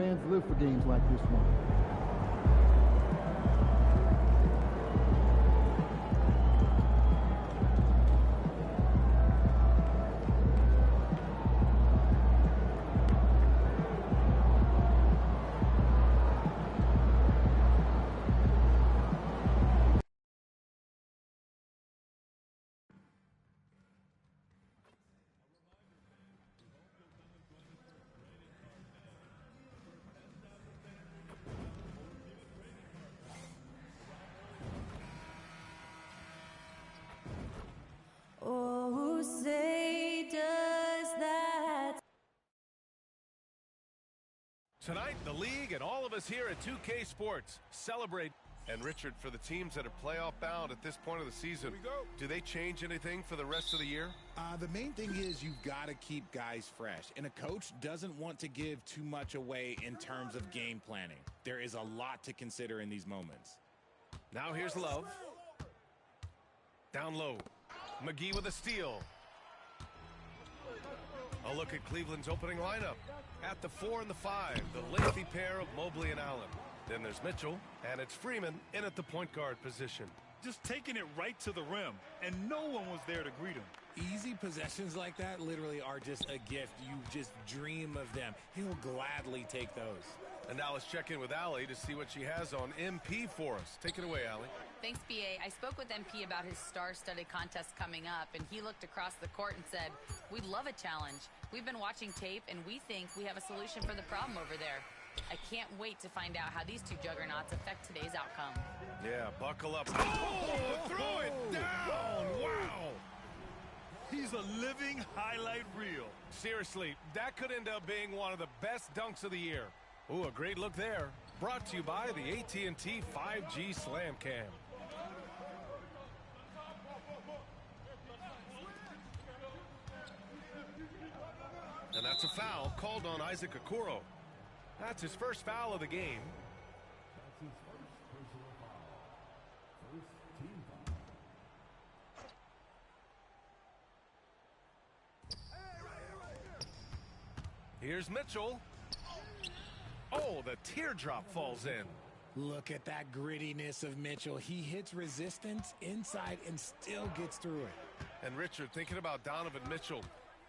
fans live for games like this one. Tonight, the league and all of us here at 2K Sports celebrate. And Richard, for the teams that are playoff bound at this point of the season, do they change anything for the rest of the year? The main thing is you've got to keep guys fresh. And a coach doesn't want to give too much away in terms of game planning. There is a lot to consider in these moments. Now here's Love. Down low. McGee with a steal. A look at Cleveland's opening lineup. At the 4 and the 5, the lengthy pair of Mobley and Allen. Then there's Mitchell, and it's Freeman in at the point guard position. Just taking it right to the rim, and no one was there to greet him. Easy possessions like that literally are just a gift. You just dream of them. He'll gladly take those. And now let's check in with Allie to see what she has on MP for us. Take it away, Allie. Thanks, BA. I spoke with MP about his star-studded contest coming up, and he looked across the court and said, "We'd love a challenge. We've been watching tape, and we think we have a solution for the problem over there." I can't wait to find out how these two juggernauts affect today's outcome. Yeah, buckle up. Oh, throw it down. Wow. He's a living highlight reel. Seriously, that could end up being one of the best dunks of the year. Ooh, a great look there. Brought to you by the AT&T 5G Slam Cam. And that's a foul called on Isaac Okoro. That's his first foul of the game. Here's Mitchell. Oh, the teardrop falls in. Look at that grittiness of Mitchell. He hits resistance inside and still gets through it. And Richard, thinking about Donovan Mitchell,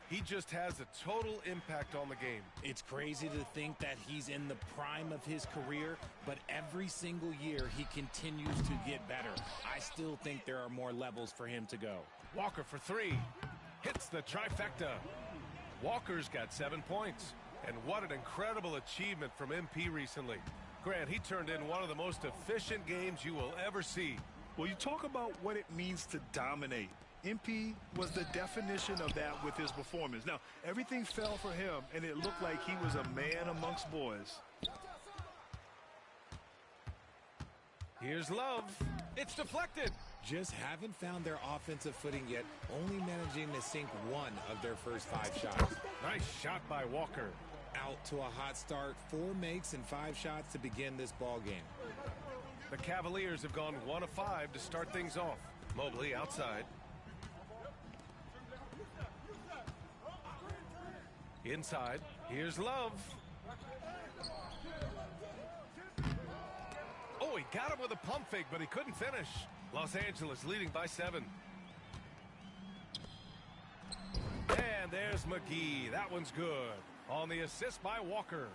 he just has a total impact on the game. It's crazy to think that he's in the prime of his career, but every single year he continues to get better. I still think there are more levels for him to go. Walker for three. Hits the trifecta. Walker's got 7 points. And what an incredible achievement from MP recently. Grant, he turned in one of the most efficient games you will ever see. Well, you talk about what it means to dominate. MP was the definition of that with his performance. Now, everything fell for him, and it looked like he was a man amongst boys. Here's Love. It's deflected. Just haven't found their offensive footing yet, only managing to sink one of their first 5 shots. Nice shot by Walker. Out to a hot start, 4 makes and 5 shots to begin this ball game. The Cavaliers have gone 1 of 5 to start things off. Mobley outside. Inside, here's Love. Oh, he got him with a pump fake, but he couldn't finish. Los Angeles leading by 7. And there's McGee. That one's good. On the assist by Walker.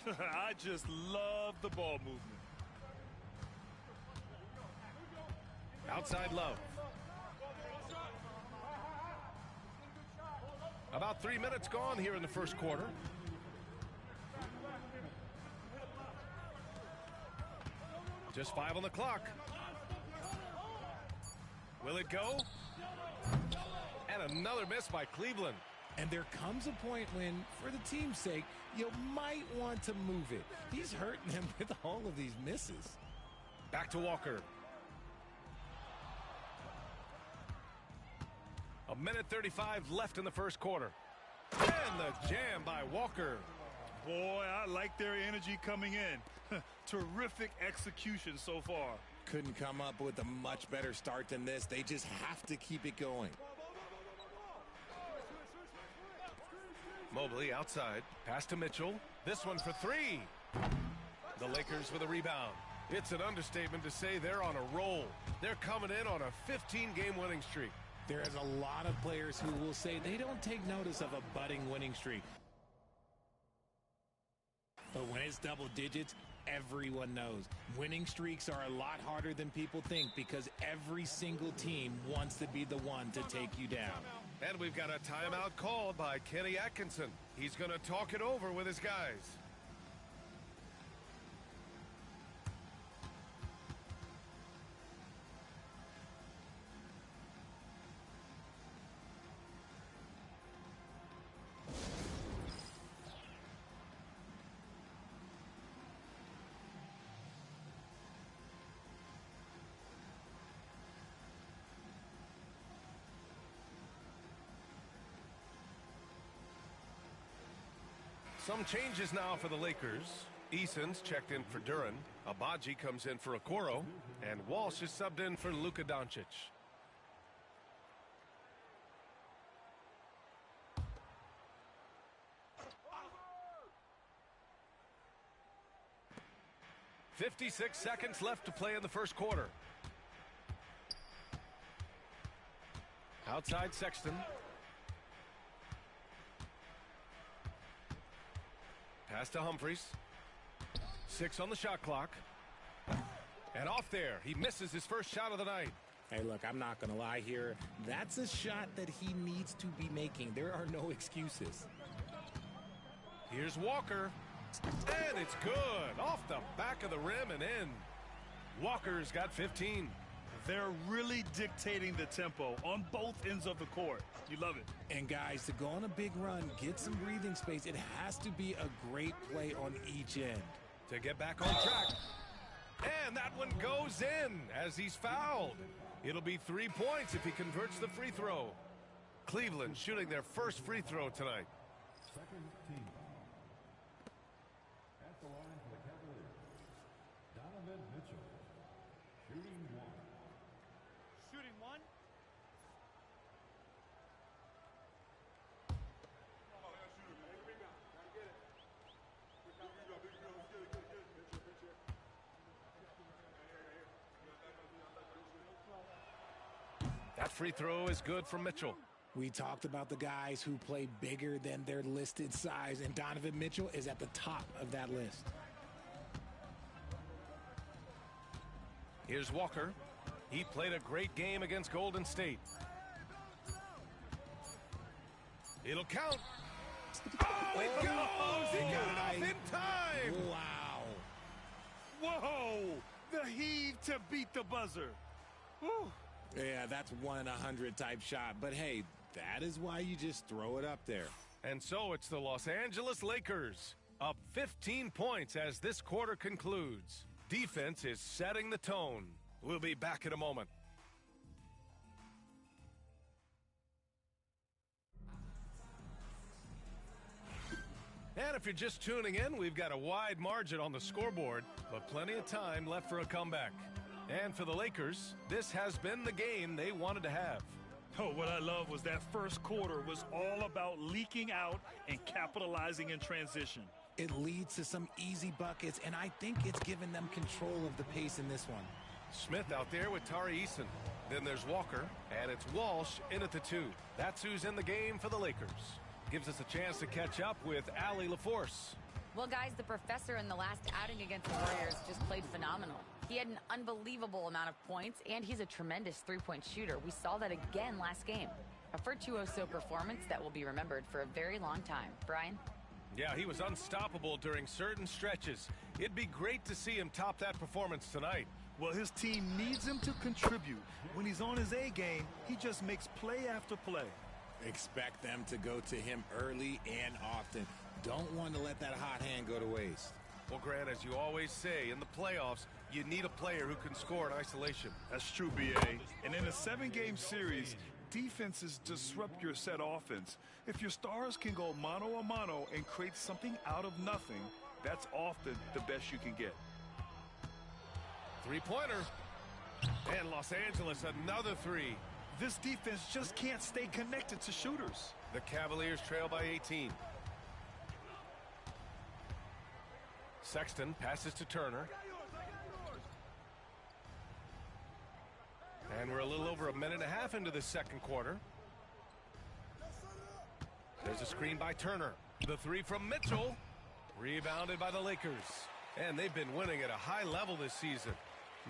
I just love the ball movement. Outside Love. About 3 minutes gone here in the first quarter. Just 5 on the clock. Will it go? And another miss by Cleveland. And there comes a point when, for the team's sake, you might want to move it. He's hurting them with all of these misses. Back to Walker. A minute 35 left in the first quarter. And the jam by Walker. Boy, I like their energy coming in. Terrific execution so far. Couldn't come up with a much better start than this. They just have to keep it going. Mobley outside. Pass to Mitchell. This one for three. The Lakers with a rebound. It's an understatement to say they're on a roll. They're coming in on a 15-game winning streak. There's a lot of players who will say they don't take notice of a budding winning streak. But when it's double digits, everyone knows. Winning streaks are a lot harder than people think because every single team wants to be the one to take you down. And we've got a timeout called by Kenny Atkinson. He's going to talk it over with his guys. Some changes now for the Lakers. Eason's checked in for Duren. Abaji comes in for Okoro. And Walsh is subbed in for Luka Doncic. "56 seconds left to play in the first quarter. Outside Sexton. Pass to Humphries. 6 on the shot clock. And off there. He misses his first shot of the night. Hey, look, I'm not going to lie here. That's a shot that he needs to be making. There are no excuses. Here's Walker. And it's good. Off the back of the rim and in. Walker's got 15. They're really dictating the tempo on both ends of the court. You love it. And guys, to go on a big run, get some breathing space, it has to be a great play on each end. To get back on track. And that one goes in as he's fouled. It'll be 3 points if he converts the free throw. Cleveland shooting their first free throw tonight. Second team. At the line for the Cavaliers, Donovan Mitchell, shooting one. Shooting one. That free throw is good from Mitchell. We talked about the guys who play bigger than their listed size, and Donovan Mitchell is at the top of that list. Here's Walker. He played a great game against Golden State. It'll count. Oh, it goes! He got it off in time! Wow. Whoa! The heave to beat the buzzer. Woo. Yeah, that's 1 in 100 type shot. But hey, that is why you just throw it up there. And so it's the Los Angeles Lakers, up 15 points as this quarter concludes. Defense is setting the tone. We'll be back in a moment. And if you're just tuning in, we've got a wide margin on the scoreboard, but plenty of time left for a comeback. And for the Lakers, this has been the game they wanted to have. Oh, what I love was that first quarter was all about leaking out and capitalizing in transition. It leads to some easy buckets, and I think it's given them control of the pace in this one. Smith out there with Tari Eason. Then there's Walker, and it's Walsh in at the 2. That's who's in the game for the Lakers. Gives us a chance to catch up with Allie LaForce. Well, guys, the professor in the last outing against the Warriors just played phenomenal. He had an unbelievable amount of points, and he's a tremendous three-point shooter. We saw that again last game. A virtuoso performance that will be remembered for a very long time. Brian? Yeah, he was unstoppable during certain stretches. It'd be great to see him top that performance tonight. Well, his team needs him to contribute. When he's on his A game, he just makes play after play. Expect them to go to him early and often. Don't want to let that hot hand go to waste. Well, Grant, as you always say, in the playoffs, you need a player who can score in isolation. That's true, B.A. And in a 7-game series, defenses disrupt your set offense. If your stars can go mano a mano and create something out of nothing, that's often the best you can get. Three-pointer. And Los Angeles, another 3. This defense just can't stay connected to shooters. The Cavaliers trail by 18. Sexton passes to Turner. And we're a little over a minute and a half into the second quarter. There's a screen by Turner. The three from Mitchell. Rebounded by the Lakers. And they've been winning at a high level this season.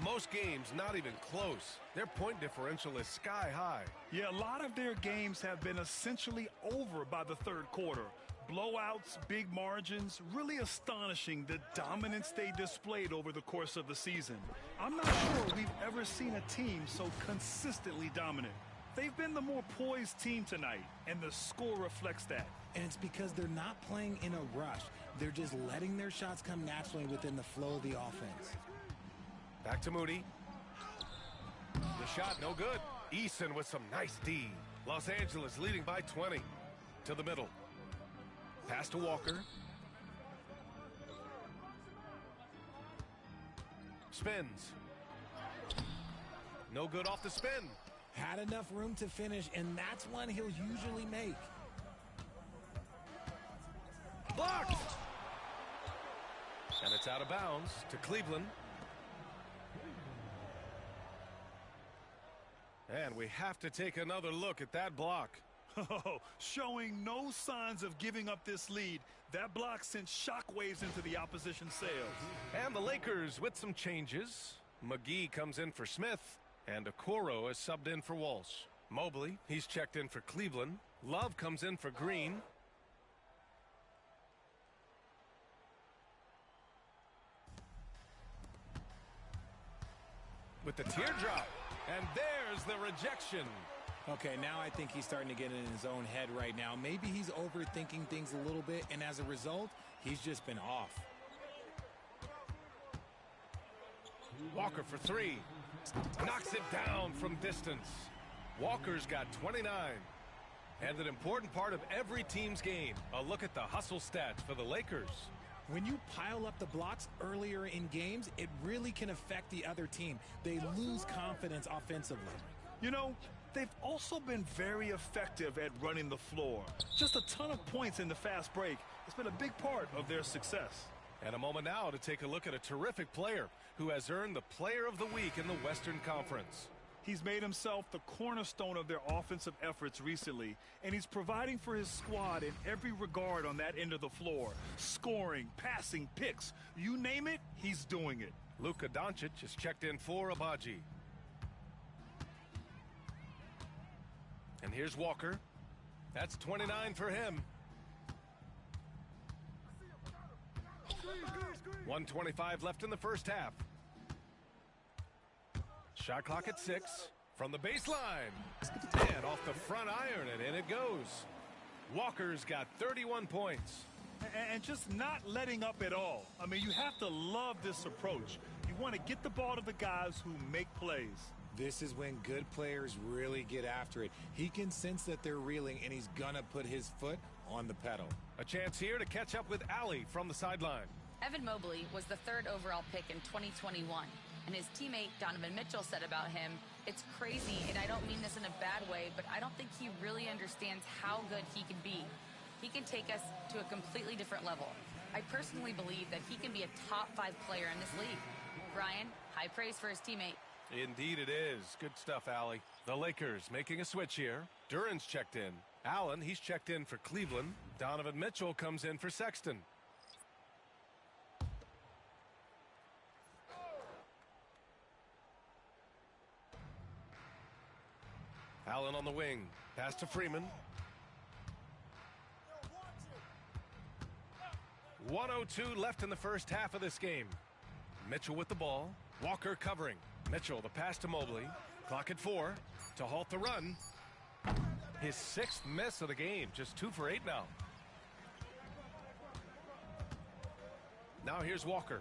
Most games not even close. Their point differential is sky high. Yeah, a lot of their games have been essentially over by the third quarter. Blowouts, big margins, really astonishing the dominance they displayed over the course of the season. I'm not sure we've ever seen a team so consistently dominant. They've been the more poised team tonight, and the score reflects that. And it's because they're not playing in a rush. They're just letting their shots come naturally within the flow of the offense. Back to Moody. The shot no good. Eason with some nice D. Los Angeles leading by 20. To the middle. Pass to Walker. Spins. No good off the spin. Had enough room to finish, and that's one he'll usually make. Blocked! And it's out of bounds to Cleveland. And we have to take another look at that block. Oh, showing no signs of giving up this lead. That block sent shockwaves into the opposition sails. And the Lakers with some changes. McGee comes in for Smith, and Okoro is subbed in for Walsh. Mobley, he's checked in for Cleveland. Love comes in for Green. With the teardrop. And there's the rejection. Okay, now I think he's starting to get in his own head right now. Maybe he's overthinking things a little bit, and as a result, he's just been off. Walker for three. Knocks it down from distance. Walker's got 29. And an important part of every team's game. A look at the hustle stats for the Lakers. When you pile up the blocks earlier in games, it really can affect the other team. They lose confidence offensively. You know, they've also been very effective at running the floor. Just a ton of points in the fast break. It's been a big part of their success. And a moment now to take a look at a terrific player who has earned the Player of the Week in the Western Conference. He's made himself the cornerstone of their offensive efforts recently, and he's providing for his squad in every regard on that end of the floor. Scoring, passing, picks, you name it, he's doing it. Luka Doncic is checked in for Abaji. And here's Walker. That's 29 for him. 1:25 left in the first half. Shot clock at 6 from the baseline. And off the front iron, and in it goes. Walker's got 31 points. And just not letting up at all. I mean, you have to love this approach. You want to get the ball to the guys who make plays. This is when good players really get after it. He can sense that they're reeling, and he's going to put his foot on the pedal. A chance here to catch up with Allie from the sideline. Evan Mobley was the 3rd overall pick in 2021. And his teammate Donovan Mitchell said about him, "It's crazy, and I don't mean this in a bad way, but I don't think he really understands how good he can be. He can take us to a completely different level. I personally believe that he can be a top 5 player in this league." Brian, high praise for his teammate. Indeed it is. Good stuff, Allie. The Lakers making a switch here. Duran's checked in. Allen, he's checked in for Cleveland. Donovan Mitchell comes in for Sexton. Allen on the wing. Pass to Freeman. 1:02 left in the first half of this game. Mitchell with the ball. Walker covering. Mitchell, the pass to Mobley. Clock at 4 to halt the run. His 6th miss of the game. Just 2 for 8 now. Now here's Walker.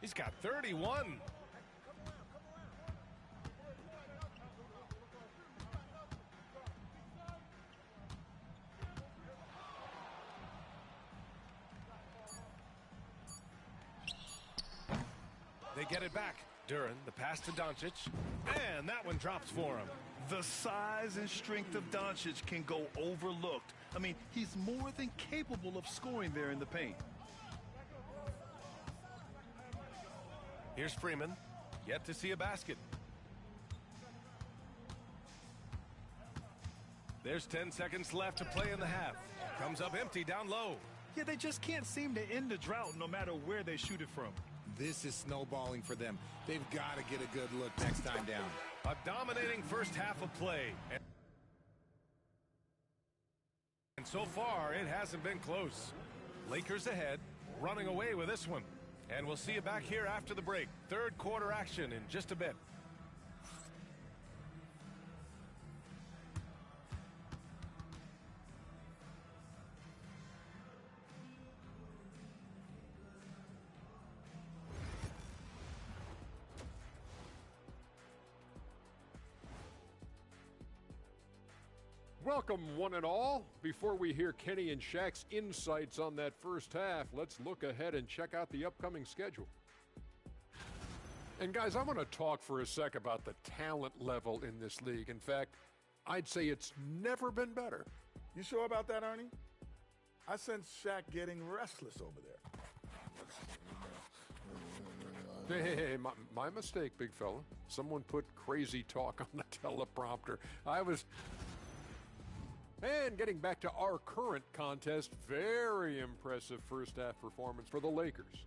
He's got 31. They get it back. Duran, the pass to Doncic, and that one drops for him. The size and strength of Doncic can go overlooked. I mean, he's more than capable of scoring there in the paint. Here's Freeman. Yet to see a basket. There's 10 seconds left to play in the half. Comes up empty down low. Yeah, they just can't seem to end the drought no matter where they shoot it from. This is snowballing for them. They've got to get a good look next time down. A dominating first half of play. And so far, it hasn't been close. Lakers ahead, running away with this one. And we'll see you back here after the break. Third quarter action in just a bit. Welcome, one and all. Before we hear Kenny and Shaq's insights on that first half, let's look ahead and check out the upcoming schedule. And guys, I want to talk for a sec about the talent level in this league. In fact, I'd say it's never been better. You sure about that, Ernie? I sense Shaq getting restless over there. Hey, my mistake, big fella. Someone put crazy talk on the teleprompter. And getting back to our current contest, very impressive first half performance for the Lakers.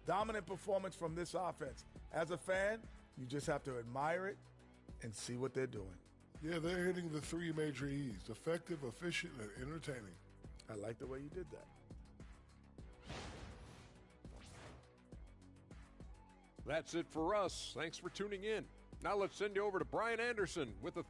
Dominant performance from this offense. As a fan, you just have to admire it and see what they're doing. Yeah, they're hitting the three major E's: effective, efficient, and entertaining. I like the way you did that. That's it for us. Thanks for tuning in. Now let's send you over to Brian Anderson with a...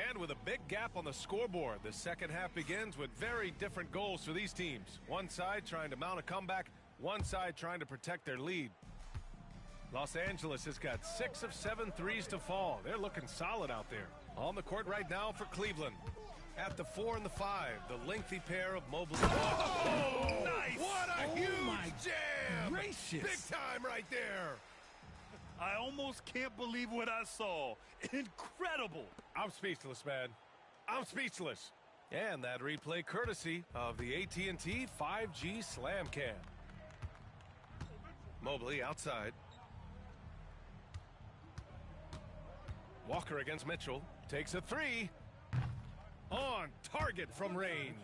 And with a big gap on the scoreboard, the second half begins with very different goals for these teams. One side trying to mount a comeback, one side trying to protect their lead. Los Angeles has got 6 of 7 threes to fall. They're looking solid out there. On the court right now for Cleveland. At the 4 and the 5, the lengthy pair of Mobley. Oh, nice! What a huge jam! Gracious. Big time right there. I almost can't believe what I saw. Incredible. I'm speechless, man. I'm speechless. And that replay courtesy of the AT&T 5G Slam Cam. Mobley outside. Walker against Mitchell. Takes a 3. On target from range.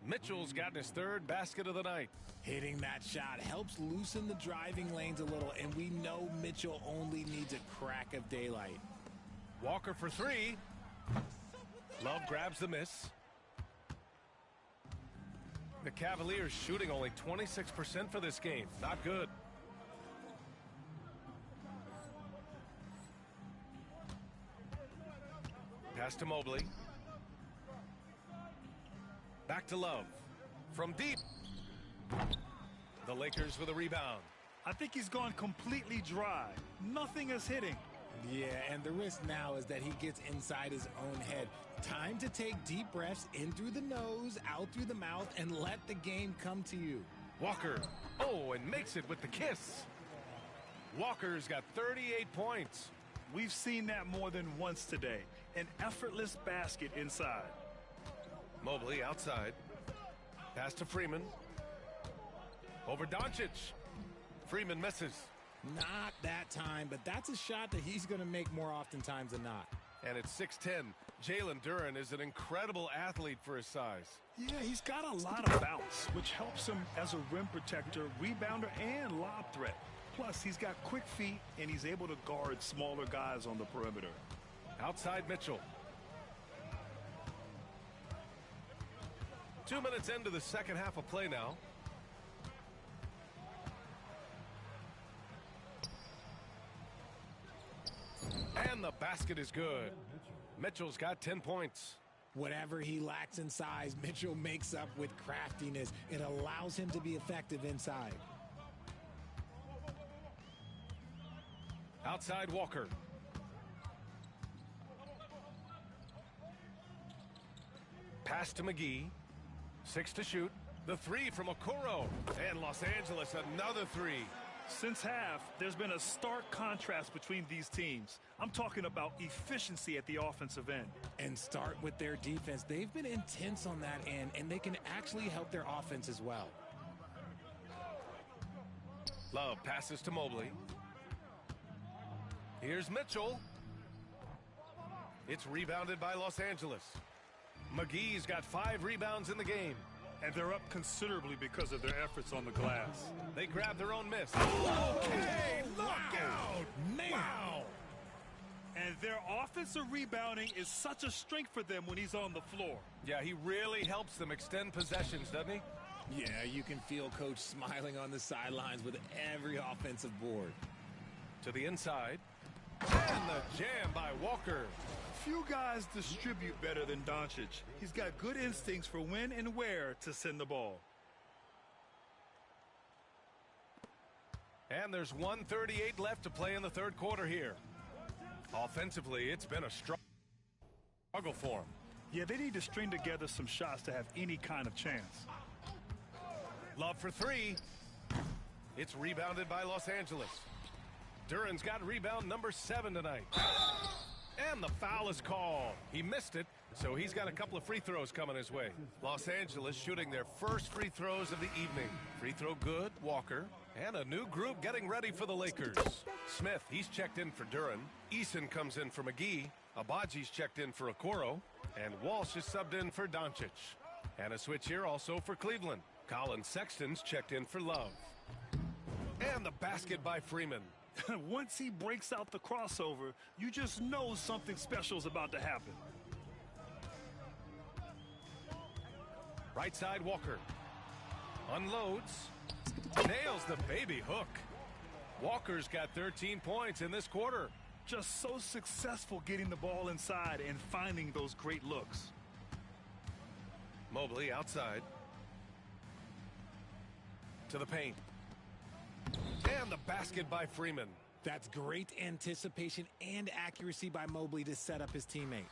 Mitchell's gotten his third basket of the night. Hitting that shot helps loosen the driving lanes a little, and we know Mitchell only needs a crack of daylight. Walker for 3. Love grabs the miss. The Cavaliers shooting only 26% for this game. Not good. Pass to Mobley. Back to Love. From deep. The Lakers with a rebound. I think he's gone completely dry. Nothing is hitting. Yeah, and the risk now is that he gets inside his own head. Time to take deep breaths in through the nose, out through the mouth, and let the game come to you. Walker. Oh, and makes it with the kiss. Walker's got 38 points. We've seen that more than once today. An effortless basket inside. Mobley outside. Pass to Freeman. Over Doncic. Freeman misses. Not that time, but that's a shot that he's going to make more oftentimes than not. And it's 6'10". Jalen Duren is an incredible athlete for his size. Yeah, he's got a lot of bounce, which helps him as a rim protector, rebounder, and lob threat. Plus, he's got quick feet, and he's able to guard smaller guys on the perimeter. Outside Mitchell. 2 minutes into the second half of play now. And the basket is good. Mitchell's got 10 points. Whatever he lacks in size, Mitchell makes up with craftiness. It allows him to be effective inside. Outside Walker. Pass to McGee. 6 to shoot. The 3 from Okoro. And Los Angeles another 3. Since half, there's been a stark contrast between these teams. I'm talking about efficiency at the offensive end. And start with their defense. They've been intense on that end, and they can actually help their offense as well. Love passes to Mobley. Here's Mitchell. It's rebounded by Los Angeles. McGee's got 5 rebounds in the game. And they're up considerably because of their efforts on the glass. They grab their own miss. Okay, look out! Man. Wow! And their offensive rebounding is such a strength for them when he's on the floor. Yeah, he really helps them extend possessions, doesn't he? Yeah, you can feel Coach smiling on the sidelines with every offensive board. To the inside. And the jam by Walker. Few guys distribute better than Doncic. He's got good instincts for when and where to send the ball. And there's 1:38 left to play in the third quarter here. Offensively, it's been a struggle for him. Yeah, they need to string together some shots to have any kind of chance. Love for 3. It's rebounded by Los Angeles. Duran's got rebound number 7 tonight. And the foul is called. He missed it, so he's got a couple of free throws coming his way. Los Angeles shooting their first free throws of the evening. Free throw good, Walker. And a new group getting ready for the Lakers. Smith, he's checked in for Duran. Eason comes in for McGee. Abaji's checked in for Okoro. And Walsh is subbed in for Doncic. And a switch here also for Cleveland. Colin Sexton's checked in for Love. And the basket by Freeman. Once he breaks out the crossover, you just know something special is about to happen. Right side, Walker. Unloads. Nails the baby hook. Walker's got 13 points in this quarter. Just so successful getting the ball inside and finding those great looks. Mobley outside. To the paint. And the basket by Freeman. That's great anticipation and accuracy by Mobley to set up his teammate.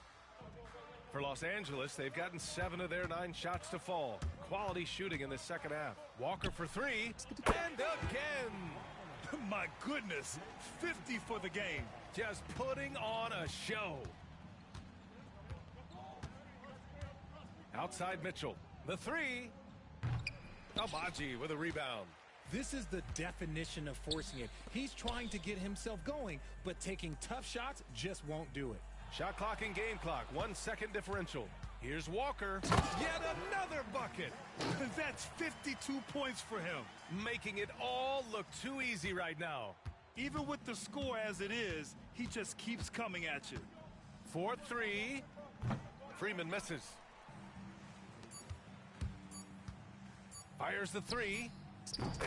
For Los Angeles, they've gotten 7 of their 9 shots to fall. Quality shooting in the second half. Walker for 3. And again. My goodness. 50 for the game. Just putting on a show. Outside Mitchell. The 3. Abaji with a rebound. This is the definition of forcing it. He's trying to get himself going, but taking tough shots just won't do it. Shot clock and game clock, 1 second differential. Here's Walker. Yet another bucket. That's 52 points for him. Making it all look too easy right now. Even with the score as it is, he just keeps coming at you. 4-3. Freeman misses. Fires the 3.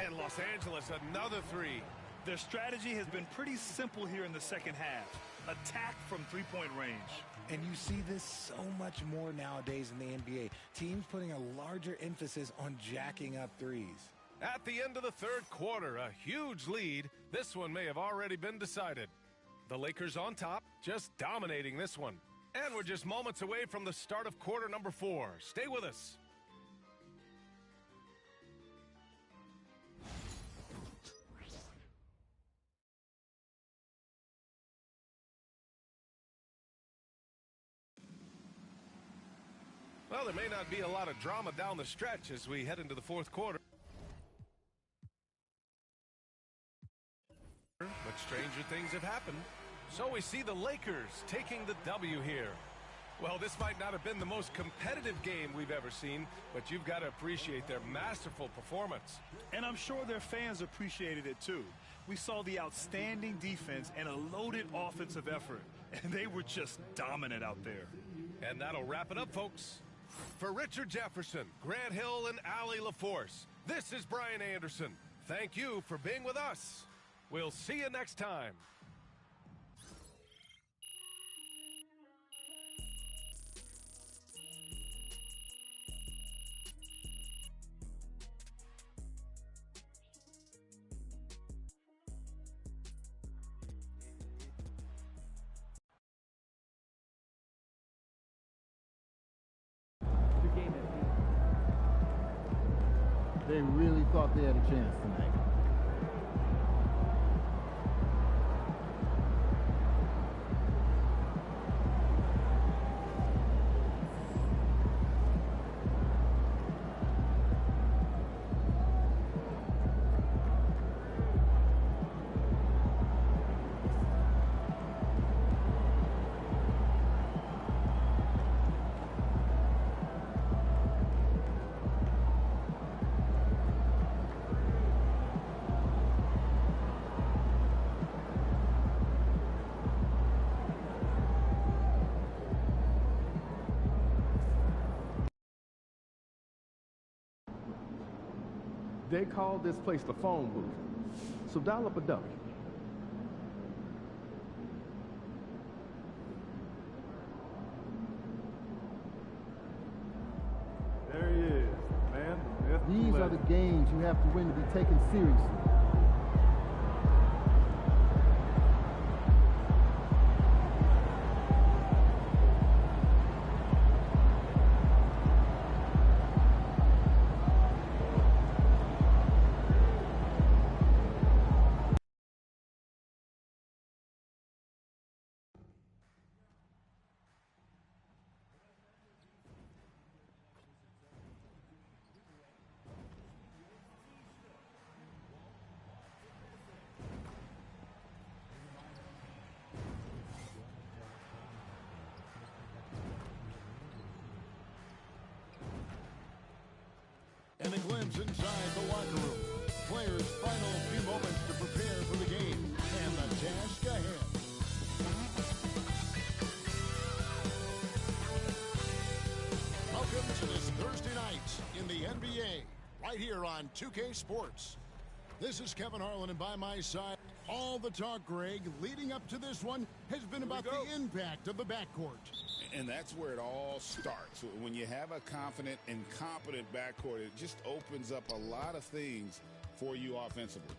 And Los Angeles another 3. Their strategy has been pretty simple here in the second half. Attack from three-point range. And you see this so much more nowadays in the NBA. Teams putting a larger emphasis on jacking up threes. At the end of the third quarter, a huge lead. This one may have already been decided. The Lakers on top, just dominating this one. And we're just moments away from the start of quarter number 4. Stay with us. Well, there may not be a lot of drama down the stretch as we head into the fourth quarter. But stranger things have happened. So we see the Lakers taking the W here. Well, this might not have been the most competitive game we've ever seen, but you've got to appreciate their masterful performance. And I'm sure their fans appreciated it too. We saw the outstanding defense and a loaded offensive effort, and they were just dominant out there. And that'll wrap it up, folks. For Richard Jefferson, Grant Hill, and Allie LaForce, this is Brian Anderson. Thank you for being with us. We'll see you next time. They really thought they had a chance tonight. They call this place the phone booth. So dial up a duck. There he is, man, the myth, These the are the legend. games you have to win to be taken seriously. And a glimpse inside the locker room. Players' final few moments to prepare for the game. And the task ahead. Welcome to this Thursday night in the NBA. Right here on 2K Sports. This is Kevin Harlan, and by my side, all the talk, Greg, leading up to this one has been about the impact of the backcourt. And that's where it all starts. When you have a confident and competent backcourt, it just opens up a lot of things for you offensively.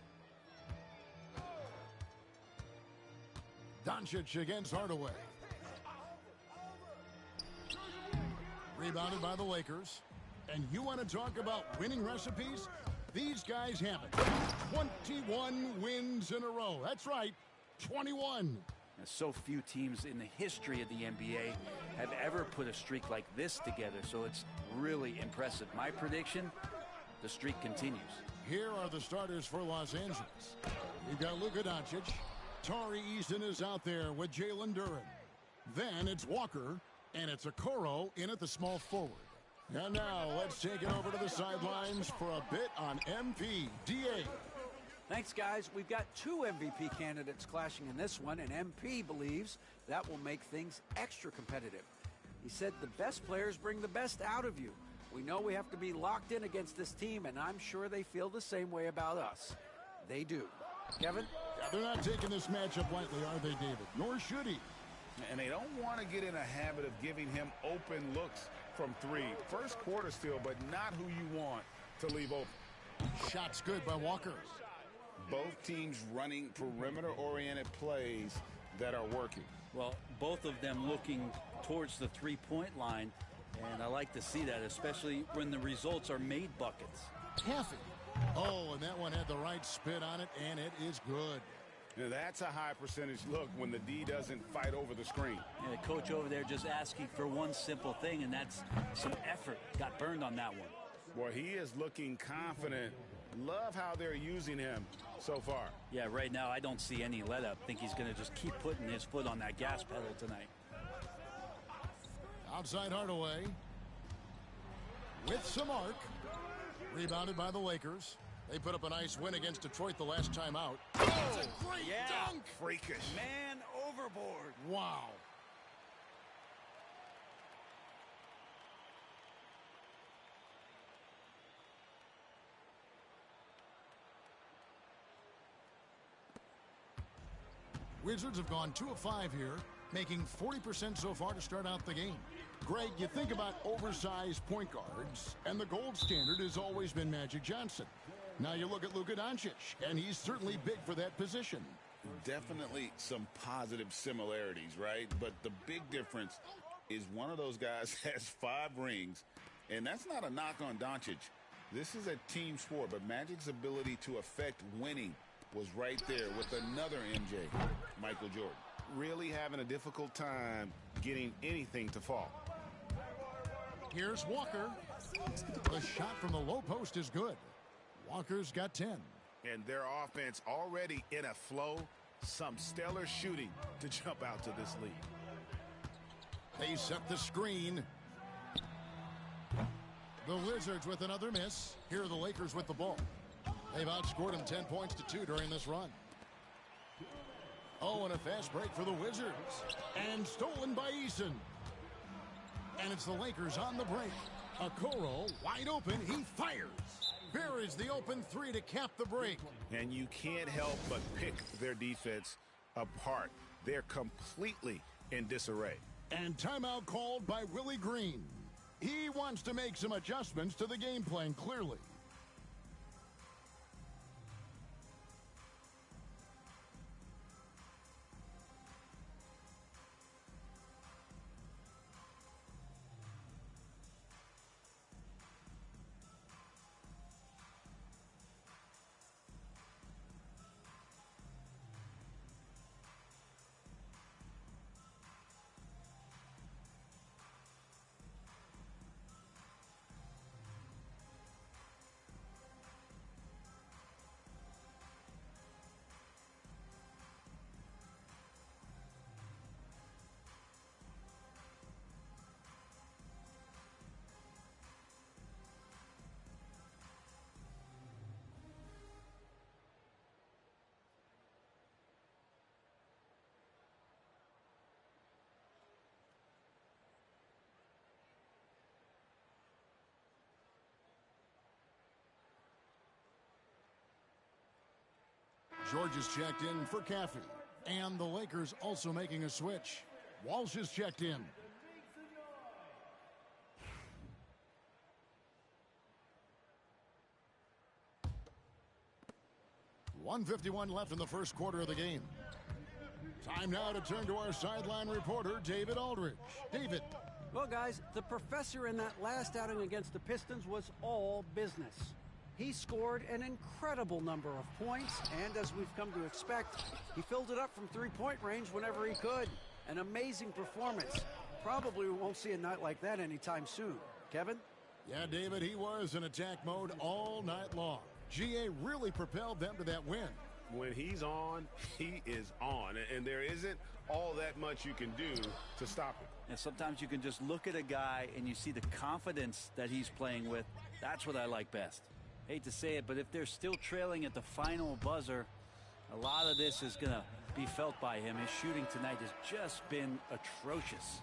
Doncic against Hardaway. Rebounded by the Lakers. And you want to talk about winning recipes? These guys have it. 21 wins in a row. That's right, 21. So few teams in the history of the NBA have ever put a streak like this together, so it's really impressive. My prediction, the streak continues. Here are the starters for Los Angeles. You've got Luka Doncic. Tari Eason is out there with Jalen Duren. Then it's Walker, and it's Okoro in at the small forward. And now let's take it over to the sidelines for a bit on MP. DA. Thanks, guys. We've got two MVP candidates clashing in this one, and MP believes that will make things extra competitive. He said the best players bring the best out of you. We know we have to be locked in against this team, and I'm sure they feel the same way about us. They do. Kevin? Yeah, they're not taking this matchup lightly, are they, David? Nor should he. And they don't want to get in a habit of giving him open looks from three. First quarter still, but not who you want to leave open. Shot's good by Walker. Both teams running perimeter-oriented plays that are working. Well, both of them looking towards the three-point line, and I like to see that, especially when the results are made buckets. Taffy. Oh, and that one had the right spit on it, and it is good. Now, that's a high percentage look when the D doesn't fight over the screen. And the coach over there just asking for one simple thing, and that's some effort. Got burned on that one. Boy, he is looking confident. Love how they're using him so far. Yeah, right now I don't see any let up. Think he's going to just keep putting his foot on that gas pedal tonight. Outside Hardaway. With some arc. Rebounded by the Lakers. They put up a nice win against Detroit the last time out. Oh, that's a great dunk. Freakish. Man overboard. Wow. Wizards have gone 2 of 5 here, making 40% so far to start out the game. Greg, you think about oversized point guards, and the gold standard has always been Magic Johnson. Now you look at Luka Doncic, and he's certainly big for that position. Definitely some positive similarities, right? But the big difference is one of those guys has 5 rings, and that's not a knock on Doncic. This is a team sport, but Magic's ability to affect winning was right there with another MJ, Michael Jordan. Really having a difficult time getting anything to fall. Here's Walker. The shot from the low post is good. Walker's got 10. And their offense already in a flow. Some stellar shooting to jump out to this lead. They set the screen. The Wizards with another miss. Here are the Lakers with the ball. They've outscored them 10 points to 2 during this run. Oh, and a fast break for the Wizards. And stolen by Eason. And it's the Lakers on the break. Okoro wide open. He fires. Here is the open three to cap the break. And you can't help but pick their defense apart. They're completely in disarray. And timeout called by Willie Green. He wants to make some adjustments to the game plan, clearly. George is checked in for Caffey. And the Lakers also making a switch. Walsh is checked in. .151 left in the first quarter of the game. Time now to turn to our sideline reporter, David Aldridge. David. Well, guys, the professor in that last outing against the Pistons was all business. He scored an incredible number of points, and as we've come to expect, he filled it up from three-point range whenever he could. An amazing performance. Probably we won't see a night like that anytime soon. Kevin? Yeah, David, he was in attack mode all night long. GA really propelled them to that win. When he's on, he is on, and there isn't all that much you can do to stop him. And sometimes you can just look at a guy and you see the confidence that he's playing with. That's what I like best. Hate to say it, but if they're still trailing at the final buzzer, a lot of this is going to be felt by him. His shooting tonight has just been atrocious.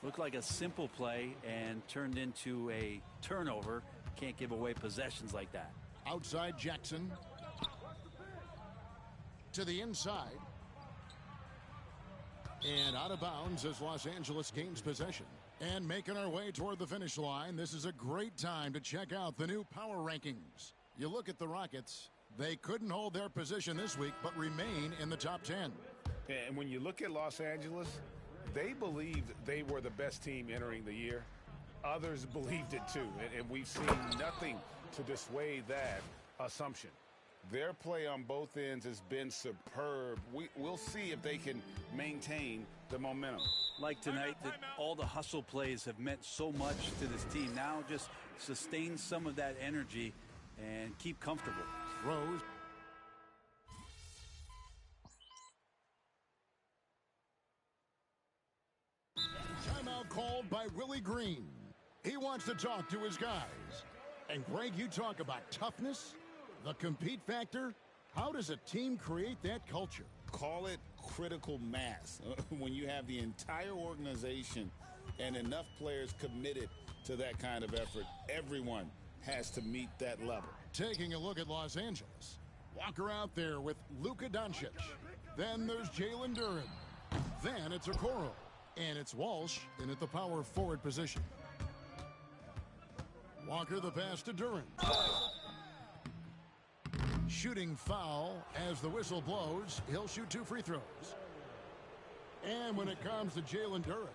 Looked like a simple play and turned into a turnover. Can't give away possessions like that. Outside Jackson. To the inside. And out of bounds as Los Angeles gains possession. And making our way toward the finish line, this is a great time to check out the new power rankings. You look at the Rockets, they couldn't hold their position this week, but remain in the top 10. And when you look at Los Angeles, they believed they were the best team entering the year. Others believed it too, and we've seen nothing to dissuade that assumption. Their play on both ends has been superb. We'll see if they can maintain the momentum. Like tonight, that all the hustle plays have meant so much to this team. Now just sustain some of that energy and keep comfortable. Rose. Timeout called by Willie Green. He wants to talk to his guys. And Greg, you talk about toughness, the compete factor. How does a team create that culture? Call it critical mass. When you have the entire organization and enough players committed to that kind of effort, everyone has to meet that level. Taking a look at Los Angeles. Walker out there with Luka Doncic. Then there's Jalen Duren. Then it's Okoro. And it's Walsh in at the power forward position. Walker the pass to Duren. Shooting foul as the whistle blows. He'll shoot 2 free throws. And when it comes to Jalen Duren,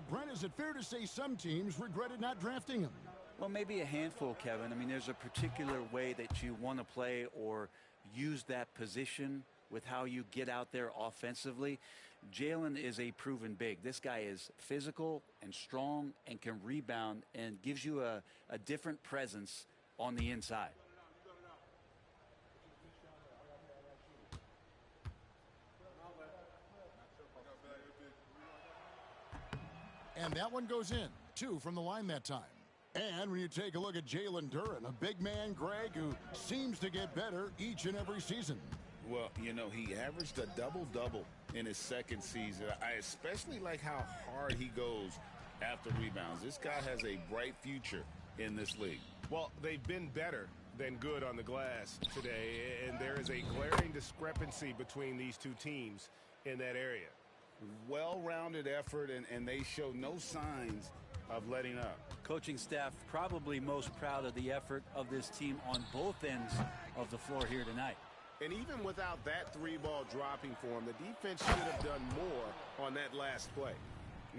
Brent, is it fair to say some teams regretted not drafting him? Well, maybe a handful, Kevin. I mean, there's a particular way that you want to play or use that position with how you get out there offensively. Jalen is a proven big. This guy is physical and strong and can rebound and gives you a different presence on the inside. And that one goes in. 2 from the line that time. And when you take a look at Jalen Duren, a big man, Greg, who seems to get better each and every season. Well, you know, he averaged a double-double in his second season. I especially like how hard he goes after rebounds. This guy has a bright future in this league. Well, they've been better than good on the glass today, and there is a glaring discrepancy between these two teams in that area. Well-rounded effort, and they show no signs of letting up. Coaching staff probably most proud of the effort of this team on both ends of the floor here tonight. And even without that three-ball dropping for them, the defense should have done more on that last play.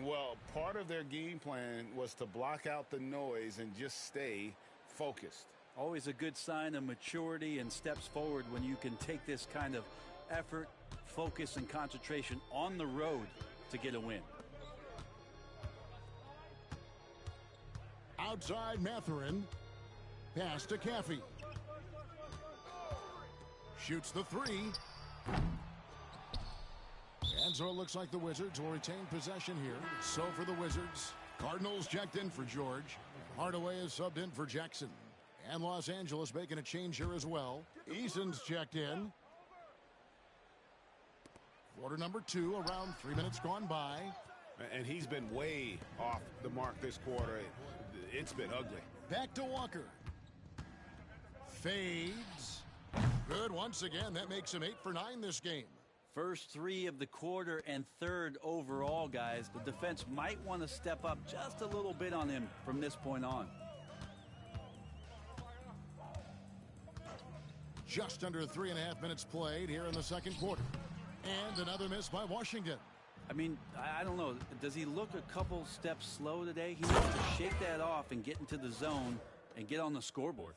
Well, part of their game plan was to block out the noise and just stay focused. Always a good sign of maturity and steps forward when you can take this kind of effort, focus, and concentration on the road to get a win. Outside Mathurin. Pass to Caffey. Shoots the three. And so it looks like the Wizards will retain possession here. So for the Wizards, Cardinals checked in for George. Hardaway is subbed in for Jackson. And Los Angeles making a change here as well. Eason's checked in. Quarter number 2, around 3 minutes gone by. And he's been way off the mark this quarter. It's been ugly. Back to Walker. Fades. Good once again. That makes him 8 for 9 this game. First 3 of the quarter and third overall, guys. The defense might want to step up just a little bit on him from this point on. Just under 3.5 minutes played here in the second quarter. And another miss by Washington. I mean, I don't know. Does he look a couple steps slow today? He needs to shake that off and get into the zone and get on the scoreboard.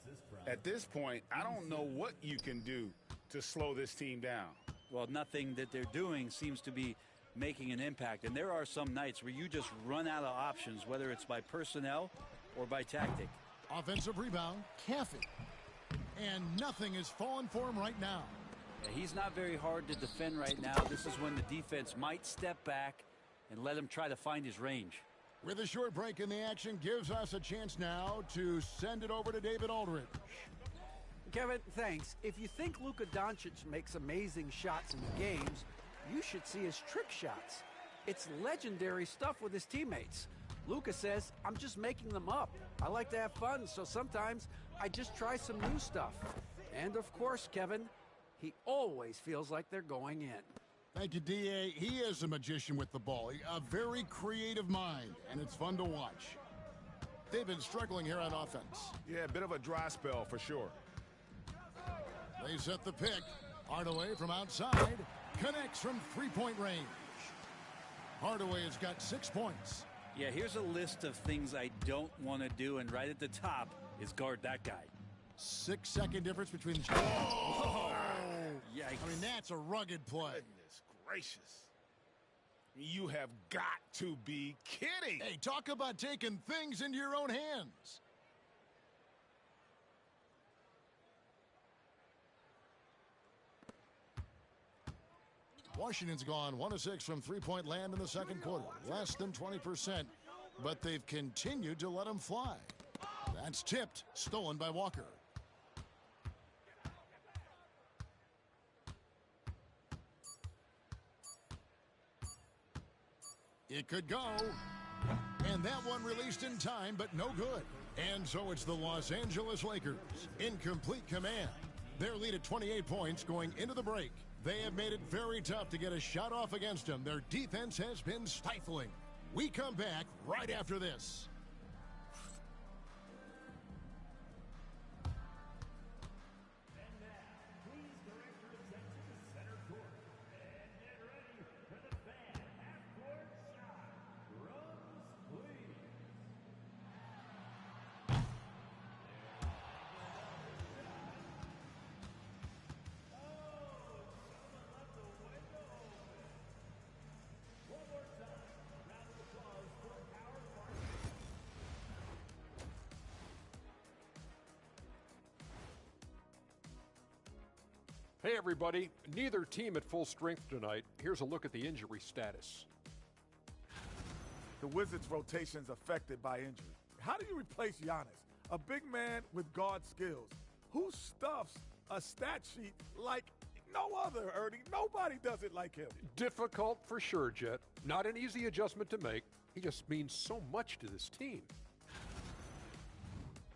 At this point, I don't know what you can do to slow this team down. Well, nothing that they're doing seems to be making an impact. And there are some nights where you just run out of options, whether it's by personnel or by tactic. Offensive rebound, Caffey. And nothing is falling for him right now. Yeah, he's not very hard to defend right now. This is when the defense might step back and let him try to find his range. With a short break in the action, gives us a chance now to send it over to David Aldridge. Kevin, thanks. If you think Luka Doncic makes amazing shots in the games, you should see his trick shots. It's legendary stuff with his teammates. Luka says, I'm just making them up. I like to have fun, so sometimes I just try some new stuff. And of course, Kevin, he always feels like they're going in. Thank you, D.A. He is a magician with the ball. A very creative mind, and it's fun to watch. They've been struggling here on offense. Yeah, a bit of a dry spell for sure. They set the pick. Hardaway from outside connects from three-point range. Hardaway has got 6 points. Yeah, here's a list of things I don't want to do, and right at the top is guard that guy. 6-second difference between... Oh, yikes. I mean, that's a rugged play. Goodness gracious. You have got to be kidding. Hey, talk about taking things into your own hands. Washington's gone 1 of 6 from three-point land in the second quarter. Less than 20%, but they've continued to let them fly. That's tipped, stolen by Walker. It could go. And that one released in time, but no good. And so it's the Los Angeles Lakers in complete command. Their lead at 28 points going into the break. They have made it very tough to get a shot off against them. Their defense has been stifling. We come back right after this. Hey, everybody. Neither team at full strength tonight. Here's a look at the injury status. The Wizards' rotation's affected by injury. How do you replace Giannis, a big man with guard skills? Who stuffs a stat sheet like no other, Ernie? Nobody does it like him. Difficult for sure, Jet. Not an easy adjustment to make. He just means so much to this team.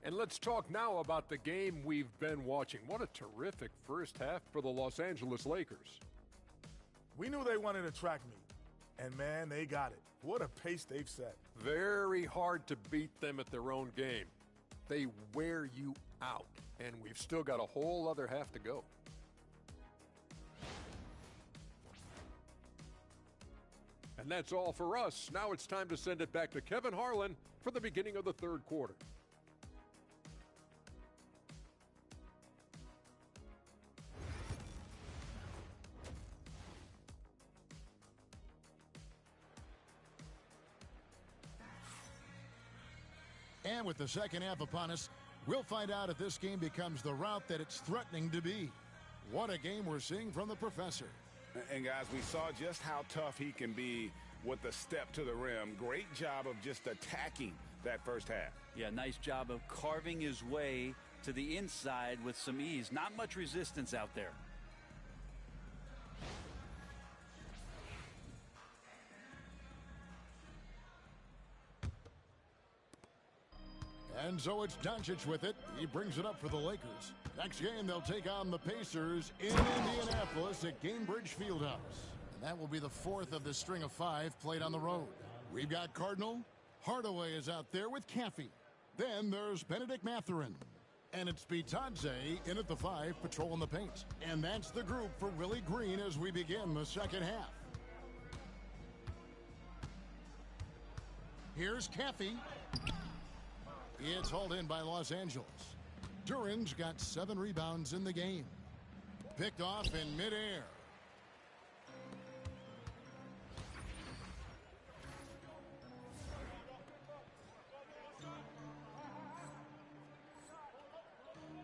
And let's talk now about the game we've been watching. What a terrific first half for the Los Angeles Lakers. We knew they wanted a track meet, and man, they got it. What a pace they've set. Very hard to beat them at their own game. They wear you out, and we've still got a whole other half to go. And that's all for us. Now it's time to send it back to Kevin Harlan for the beginning of the third quarter. And with the second half upon us, we'll find out if this game becomes the route that it's threatening to be. What a game we're seeing from the professor. And guys, we saw just how tough he can be with the step to the rim. Great job of just attacking that first half. Yeah, nice job of carving his way to the inside with some ease. Not much resistance out there. And so it's Doncic with it. He brings it up for the Lakers. Next game, they'll take on the Pacers in Indianapolis at Gainbridge Fieldhouse. And that will be the fourth of the string of 5 played on the road. We've got Cardinal. Hardaway is out there with Caffey. Then there's Benedict Mathurin. And it's Bitadze in at the 5, patrolling the paint. And that's the group for Willie Green as we begin the second half. Here's Caffey. It's hauled in by Los Angeles. Duran's got 7 rebounds in the game. Picked off in midair.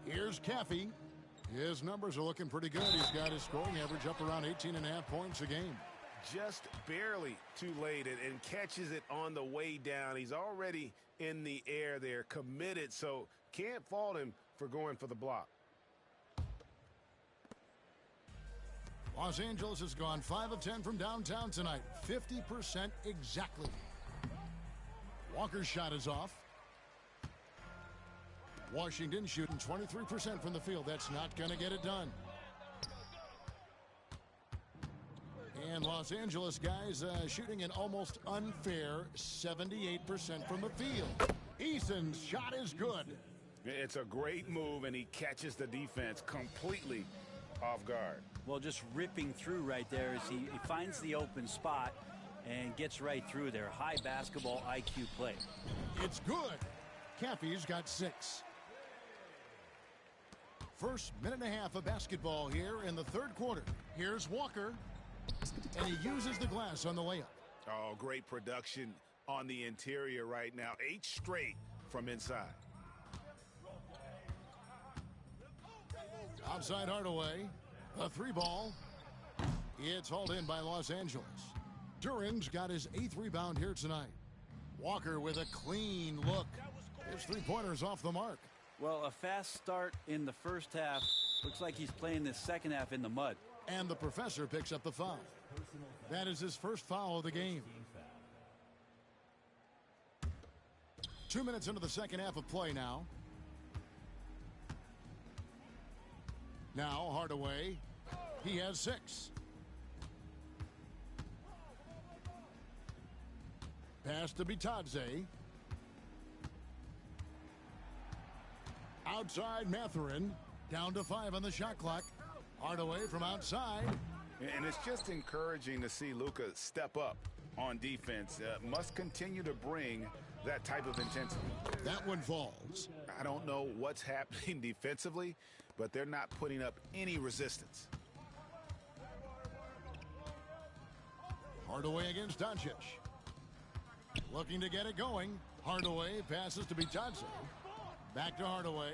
Here's Caffey. His numbers are looking pretty good. He's got his scoring average up around 18.5 points a game. Just barely too late and catches it on the way down. He's already in the air there, committed, so can't fault him for going for the block. Los Angeles has gone 5 of 10 from downtown tonight. 50% exactly. Walker's shot is off. Washington shooting 23% from the field. That's not going to get it done. And Los Angeles guys shooting an almost unfair 78% from the field. Eason's shot is good. It's a great move, and he catches the defense completely off guard. Well, just ripping through right there as he finds the open spot and gets right through there. High basketball IQ play. It's good. Caffey's got 6. First minute and a half of basketball here in the third quarter. Here's Walker. And he uses the glass on the layup. Oh, great production on the interior right now. 8 straight from inside. Outside Hardaway. A 3 ball. It's hauled in by Los Angeles. Duran's got his 8th rebound here tonight. Walker with a clean look. His 3-pointer's off the mark. Well, a fast start in the first half. Looks like he's playing this second half in the mud. And the professor picks up the foul. That is his first foul of the game. 2 minutes into the second half of play now. Now Hardaway. He has 6. Pass to Bitadze. Outside Mathurin. Down to 5 on the shot clock. Hardaway from outside. And it's just encouraging to see Luka step up on defense. Must continue to bring that type of intensity. That one falls. I don't know what's happening defensively, but they're not putting up any resistance. Hardaway against Doncic. Looking to get it going. Hardaway passes to Bitadze. Back to Hardaway.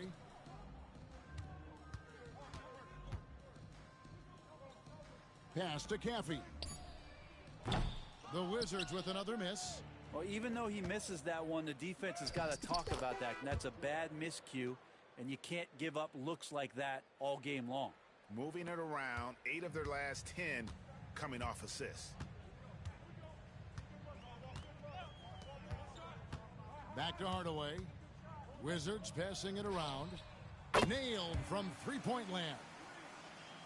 Pass to Caffey. The Wizards with another miss. Well, even though he misses that one, the defense has got to talk about that. And that's a bad miscue, and you can't give up looks like that all game long. Moving it around, 8 of their last 10 coming off assists. Back to Hardaway. Wizards passing it around. Nailed from three-point land.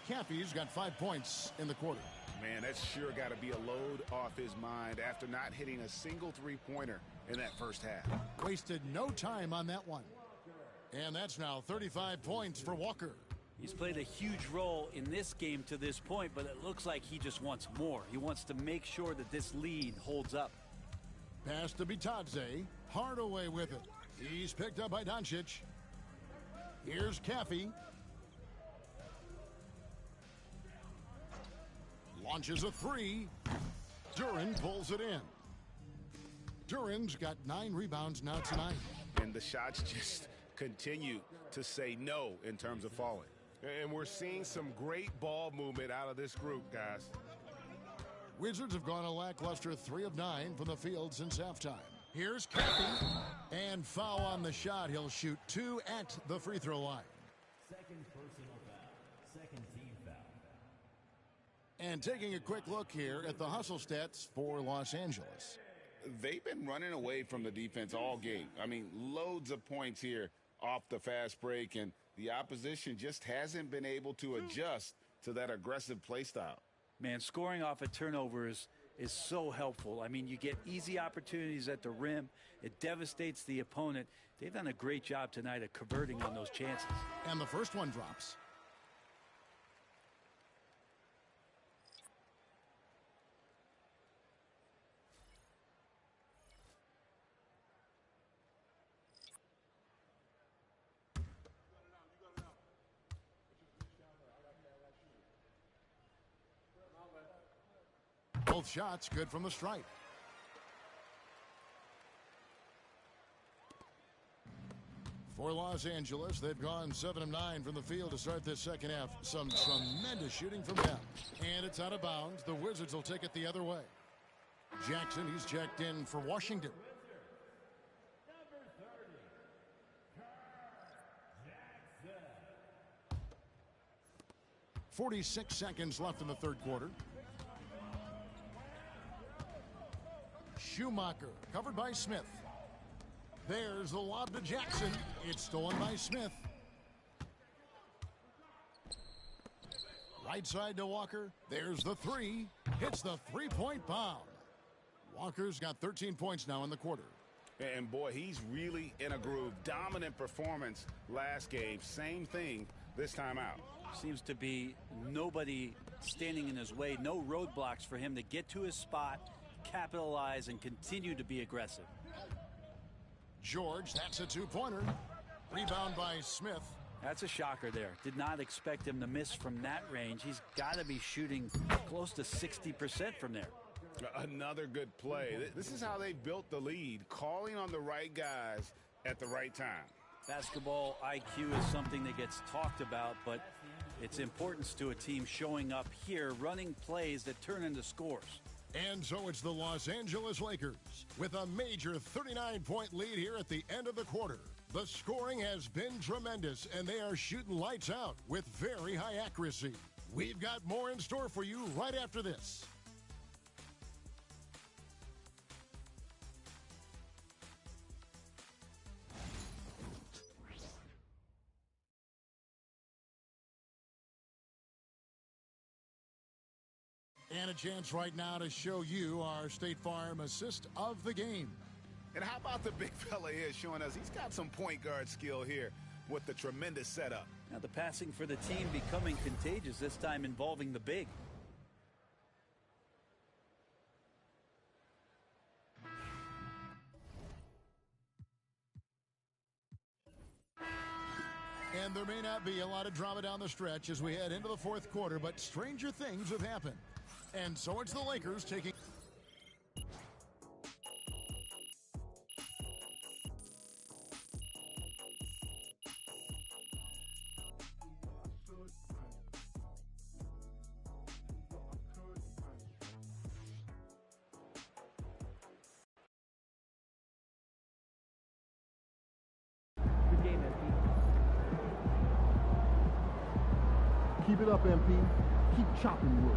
Caffey's got 5 points in the quarter. Man, that's sure got to be a load off his mind after not hitting a single three-pointer in that first half. Wasted no time on that one. And that's now 35 points for Walker. He's played a huge role in this game to this point, but it looks like he just wants more. He wants to make sure that this lead holds up. Pass to Bitadze. Hardaway with it. He's picked up by Doncic. Here's Caffey. Launches a three. Duren pulls it in. Duren's got 9 rebounds now tonight. And the shots just continue to say no in terms of falling. And we're seeing some great ball movement out of this group, guys. Wizards have gone a lackluster 3 of 9 from the field since halftime. Here's Caffey. And foul on the shot. He'll shoot 2 at the free throw line. Second personal foul. Second team foul. And taking a quick look here at the hustle stats for Los Angeles. They've been running away from the defense all game. I mean, loads of points here off the fast break, and the opposition just hasn't been able to adjust to that aggressive play style. Man, scoring off of turnovers is so helpful. I mean, you get easy opportunities at the rim. It devastates the opponent. They've done a great job tonight at converting on those chances. And the first one drops. Both shots good from the stripe. For Los Angeles, they've gone 7 of 9 from the field to start this second half. Some tremendous shooting from them. And it's out of bounds. The Wizards will take it the other way. Jackson, he's checked in for Washington. 46 seconds left in the third quarter. Schumacher covered by Smith. There's the lob to Jackson. It's stolen by Smith. Right side to Walker. There's the three. Hits the three-point bomb. Walker's got 13 points now in the quarter. And boy, he's really in a groove. Dominant performance last game. Same thing this time out. Seems to be nobody standing in his way. No roadblocks for him to get to his spot, capitalize, and continue to be aggressive. George, that's a two-pointer. Rebound by Smith. That's a shocker there. Did not expect him to miss from that range. He's got to be shooting close to 60% from there. Another good play. This is how they built the lead, calling on the right guys at the right time. Basketball IQ is something that gets talked about, but its importance to a team showing up here, running plays that turn into scores. And so it's the Los Angeles Lakers with a major 39-point lead here at the end of the quarter. The scoring has been tremendous, and they are shooting lights out with very high accuracy. We've got more in store for you right after this. And a chance right now to show you our State Farm assist of the game. And how about the big fella here showing us he's got some point guard skill here with the tremendous setup. Now the passing for the team becoming contagious, this time involving the big. And there may not be a lot of drama down the stretch as we head into the fourth quarter, but stranger things have happened. And so it's the Lakers taking... Good game, MP. Keep it up, MP. Keep chopping wood.